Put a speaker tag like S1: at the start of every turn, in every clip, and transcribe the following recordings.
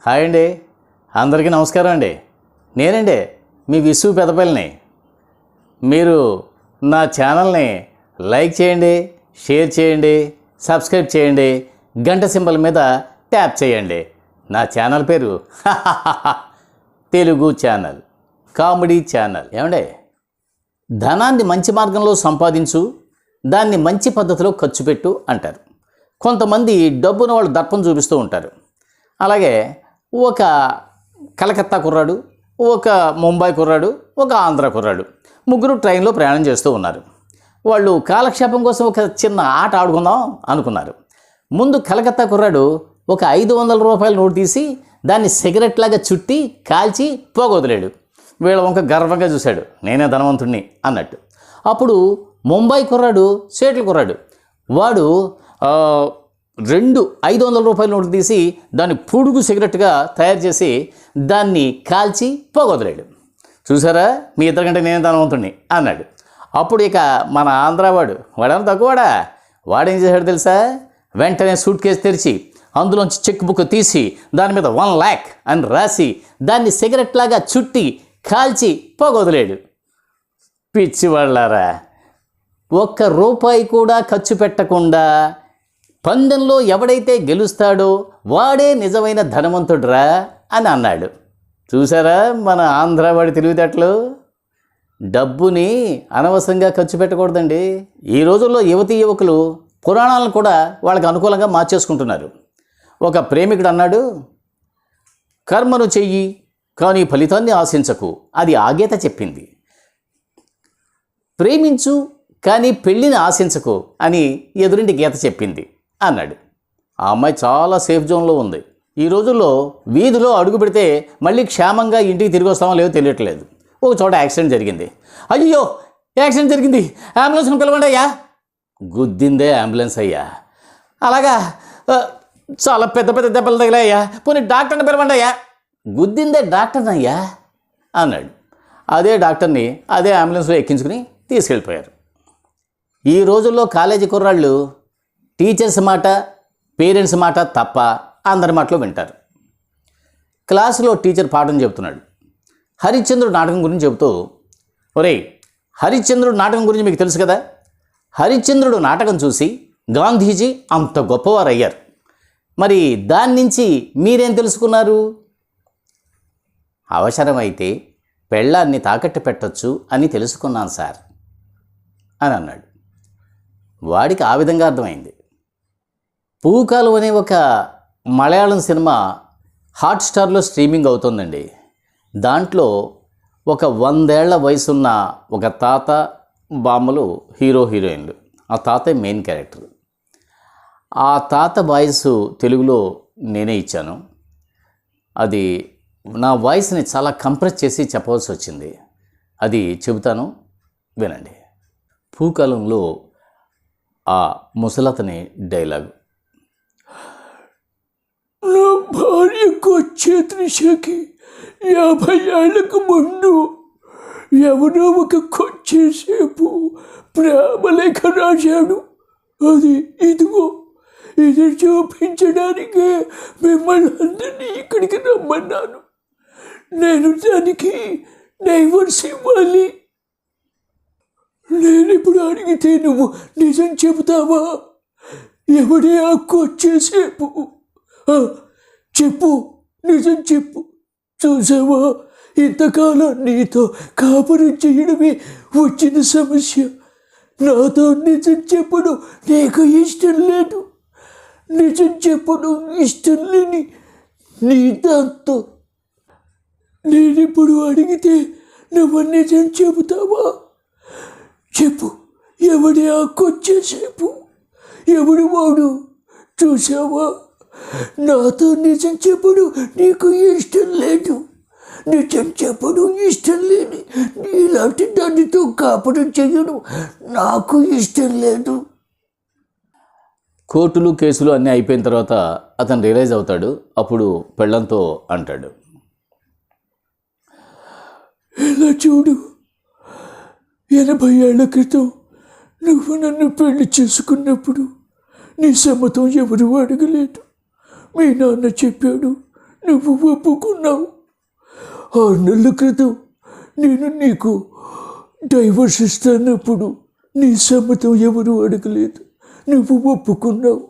S1: Hi అండి, అందరికీ నమస్కారం అండి. నేనండి మీ విసు పెదపల్లిని. మీరు నా ఛానల్ని లైక్ చేయండి, షేర్ చేయండి, సబ్స్క్రైబ్ చేయండి, గంట సింబల్ మీద ట్యాప్ చేయండి. నా ఛానల్ పేరు తెలుగు ఛానల్, కామెడీ ఛానల్. ఏమండే, ధనాన్ని మంచి మార్గంలో సంపాదించు, దాన్ని మంచి పద్ధతిలో ఖర్చు పెట్టు అంటారు. కొంతమంది డబ్బును వాళ్ళు దర్పం చూపిస్తూ ఉంటారు. అలాగే ఒక కలకత్తా కుర్రాడు, ఒక ముంబై కుర్రాడు, ఒక ఆంధ్ర కుర్రాడు, ముగ్గురు ట్రైన్లో ప్రయాణం చేస్తూ ఉన్నారు. వాళ్ళు కాలక్షేపం కోసం ఒక చిన్న ఆట ఆడుకుందాం అనుకున్నారు. ముందు కలకత్తా కుర్రాడు ఒక 500 రూపాయల నోటు తీసి దాన్ని సిగరెట్ లాగా చుట్టి కాల్చి పోగొదలేడు. వీళ్ళ వంక గర్వంగా చూశాడు, నేనే ధనవంతుడిని అన్నట్టు. అప్పుడు ముంబై కుర్రాడు, సేట్ల కుర్రాడు, వాడు 2 500 రూపాయల నోటు తీసి దాన్ని పొడుగు సిగరెట్గా తయారు చేసి దాన్ని కాల్చి పోగొదలేడు. చూసారా, మీ ఇద్దరికంటే నేనే ధనవంతుడిని అన్నాడు. అప్పుడు ఇక మన ఆంధ్రావాడు, వాడేమో తక్కువవాడా, వాడేం చేశాడు తెలుసా? వెంటనే సూట్ కేసు తెరిచి అందులోంచి చెక్ బుక్ తీసి దాని మీద 1 lakh అని రాసి దాన్ని సిగరెట్ లాగా చుట్టి కాల్చి పోగొదలేడు. పిచ్చివాళ్ళారా, 1 రూపాయి కూడా ఖర్చు పెట్టకుండా పందెంలో ఎవడైతే గెలుస్తాడో వాడే నిజమైన ధనవంతుడురా అని అన్నాడు. చూసారా మన ఆంధ్రావాడి తెలివితేటలు? డబ్బుని అనవసరంగా ఖర్చు పెట్టకూడదండి. ఈ రోజుల్లో యువతీ యువకులు పురాణాలను కూడా వాళ్ళకి అనుకూలంగా మార్చేసుకుంటున్నారు. ఒక ప్రేమికుడు అన్నాడు, కర్మను చెయ్యి కానీ ఫలితాన్ని ఆశించకు, అది ఆ గీత చెప్పింది. ప్రేమించు కానీ పెళ్ళిని ఆశించకు అని ఎదురింటి గీత చెప్పింది అన్నాడు. ఆ అమ్మాయి చాలా సేఫ్ జోన్లో ఉంది. ఈ రోజుల్లో వీధిలో అడుగు పెడితే మళ్ళీ క్షేమంగా ఇంటికి తిరిగి వస్తామో లేదో తెలియట్లేదు. ఒక చోట యాక్సిడెంట్ జరిగింది. అయ్యో యాక్సిడెంట్ జరిగింది, అంబులెన్స్ని పిలవండి అయ్యా. గుద్దిందే అంబులెన్స్ అయ్యా. అలాగా, చాలా పెద్ద పెద్ద దెబ్బలు తగిలాయ్యా, పోనీ డాక్టర్ని పిలవండి అయ్యా. గుద్దిందే డాక్టర్ని అయ్యా అన్నాడు. అదే డాక్టర్ని అదే అంబులెన్స్లో ఎక్కించుకుని తీసుకెళ్ళిపోయారు. ఈ రోజుల్లో కాలేజీ కుర్రాళ్ళు టీచర్స్ మాట, పేరెంట్స్ మాట తప్ప అందరి మాటలో వింటారు. క్లాసులో టీచర్ పాఠం చెబుతున్నాడు. హరిశ్చంద్రుడు నాటకం గురించి చెబుతూ, ఒరేయ్, హరిశ్చంద్రుడు నాటకం గురించి మీకు తెలుసు కదా, హరిశ్చంద్రుడు నాటకం చూసి గాంధీజీ అంత గొప్పవారయ్యారు. మరి దాని నుంచి మీరేం తెలుసుకున్నారు? అవసరమైతే పెళ్ళాన్ని తాకట్టు పెట్టొచ్చు అని తెలుసుకున్నాను సార్ అని అన్నాడు. వాడికి ఆ విధంగా అర్థమైంది. పూకాలు అనే ఒక మలయాళం సినిమా హాట్స్టార్లో స్ట్రీమింగ్ అవుతుందండి. దాంట్లో ఒక 100 ఏళ్ల వయసున్న ఒక తాత బామ్మలు హీరో హీరోయిన్లు. ఆ తాతే మెయిన్ క్యారెక్టర్. ఆ తాత వాయిస్ తెలుగులో నేనే ఇచ్చాను. అది నా వాయిస్ని చాలా కంప్రెస్ చేసి చెప్పవలసి వచ్చింది. అది చెబుతాను, వినండి. పూకాలంలో ఆ ముసలతని డైలాగు.
S2: నా భార్యకు వచ్చే త్రిషకి 50 ఏళ్లకు ముందు ఎవరో ఒక కొచ్చేసేపు ప్రేమలేఖ రాశాడు. అది ఇదిగో, ఇది చూపించడానికే మిమ్మల్ని అందరినీ ఇక్కడికి రమ్మన్నాను. నేను దానికి డైవర్స్ ఇవ్వాలి. నేనిప్పుడు అడిగితే నువ్వు నిజం చెబుతావా? ఎవడే ఆ కొచ్చేసేపు? చెప్పు, నిజం చెప్పు. చూసావా, ఇంతకాలం నీతో కాపురం చేయడమే వచ్చిన సమస్య. నాతో నిజం చెప్పడం నీకు ఇష్టం లేదు. నిజం చెప్పడం ఇష్టం లేని నీ దాంతో నేనిప్పుడు అడిగితే నువ్వు నిజం చెబుతావా? చెప్పు, ఎవడి ఆ కొచ్చేసేపు? ఎవడు వాడు? చూసావా, నాతో నిజం చెప్పడం నీకు ఇష్టం లేదు. నిజం చెప్పడం ఇష్టం లేని నీలాంటి దానితో కాపురం చేయడం నాకు ఇష్టం లేదు.
S1: కోర్టులు కేసులు అన్నీ అయిపోయిన తర్వాత అతను రియలైజ్ అవుతాడు. అప్పుడు పెళ్ళంతో అంటాడు,
S2: ఇలా చూడు, 80 ఏళ్ల క్రితం నువ్వు నన్ను పెళ్లి చేసుకున్నప్పుడు నీ సమ్మతం ఎవరు అడగలేదు. మీ నాన్న చెప్పాడు, నువ్వు ఒప్పుకున్నావు. 6 నెలల క్రితం నేను నీకు డైవర్స్ ఇస్తానప్పుడు నీ సమ్మతం ఎవరు అడగలేదు, నువ్వు ఒప్పుకున్నావు.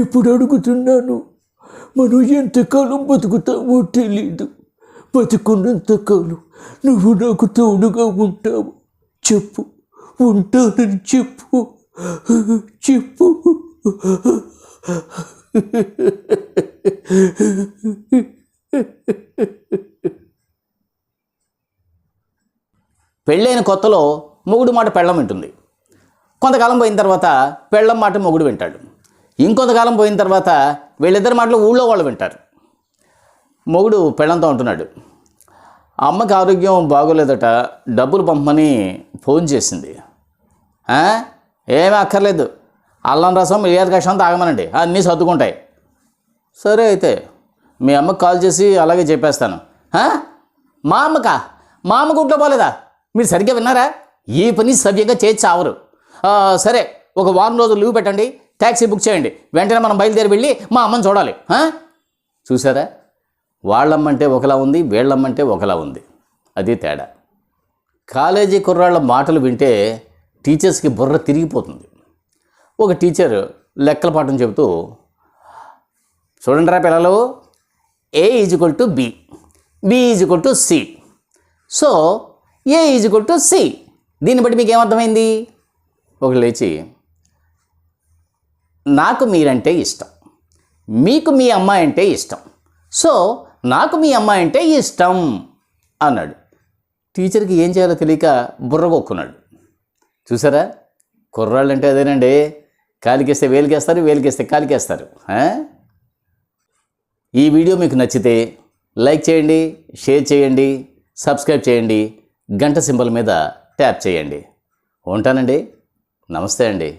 S2: ఇప్పుడు అడుగుతున్నాను, మనం ఎంతకాలం బతుకుతామో తెలీదు. బతుకున్నంతకాలం నువ్వు నాకు తోడుగా ఉంటావు. చెప్పు, ఉంటానని చెప్పు, చెప్పు.
S1: పెళ్ళైన కొత్తలో మొగుడు మాట పెళ్ళం వింటుంది. కొంతకాలం పోయిన తర్వాత పెళ్ళం మాట మొగుడు వింటాడు. ఇంకొంతకాలం పోయిన తర్వాత వీళ్ళిద్దరి మాటలు ఊళ్ళో వాళ్ళు వింటారు. మొగుడు పెళ్ళంతో ఉంటున్నాడు, అమ్మకి ఆరోగ్యం బాగోలేదట, డబ్బులు పంపమని ఫోన్ చేసింది. ఏమీ అక్కర్లేదు, అల్లం రసం మిరియాల కషాయం తాగమనండి, అన్నీ సర్దుకుంటాయి. సరే అయితే మీ అమ్మకి కాల్ చేసి అలాగే చెప్పేస్తాను. మా అమ్మకా? మా అమ్మకు ఇంట్లో పోలేదా? మీరు సరిగ్గా విన్నారా? ఈ పని సవ్యంగా చేసి చావరు. సరే, ఒక వారం రోజులు లీవ్ పెట్టండి, ట్యాక్సీ బుక్ చేయండి, వెంటనే మనం బయలుదేరి వెళ్ళి మా అమ్మని చూడాలి. చూసారా, వాళ్ళమ్మంటే ఒకలా ఉంది, వీళ్ళమ్మంటే ఒకలా ఉంది. అది తేడా. కాలేజీ కుర్రాళ్ళ మాటలు వింటే టీచర్స్కి బుర్ర తిరిగిపోతుంది. ఒక టీచర్ లెక్కల పాఠం చెబుతూ, చూడండి రా పిల్లలు, A = B, B = C, so A = C. దీన్ని బట్టి మీకు ఏమర్థమైంది? ఒక లేచి, నాకు మీరంటే ఇష్టం, మీకు మీ అమ్మాయి అంటే ఇష్టం, సో నాకు మీ అమ్మాయి అంటే ఇష్టం అన్నాడు. టీచర్కి ఏం చేయాలో తెలియక బుర్రగొక్కున్నాడు. చూసారా, కుర్రాళ్ళు అంటే అదేనండి, కాలికేస్తే వేలికేస్తారు, వేలికేస్తే కాలికేస్తారు. ఈ వీడియో మీకు నచ్చితే లైక్ చేయండి, షేర్ చేయండి, సబ్స్క్రైబ్ చేయండి, గంట సింబల్ మీద ట్యాప్ చేయండి. ఉంటానండి. నమస్తే అండి.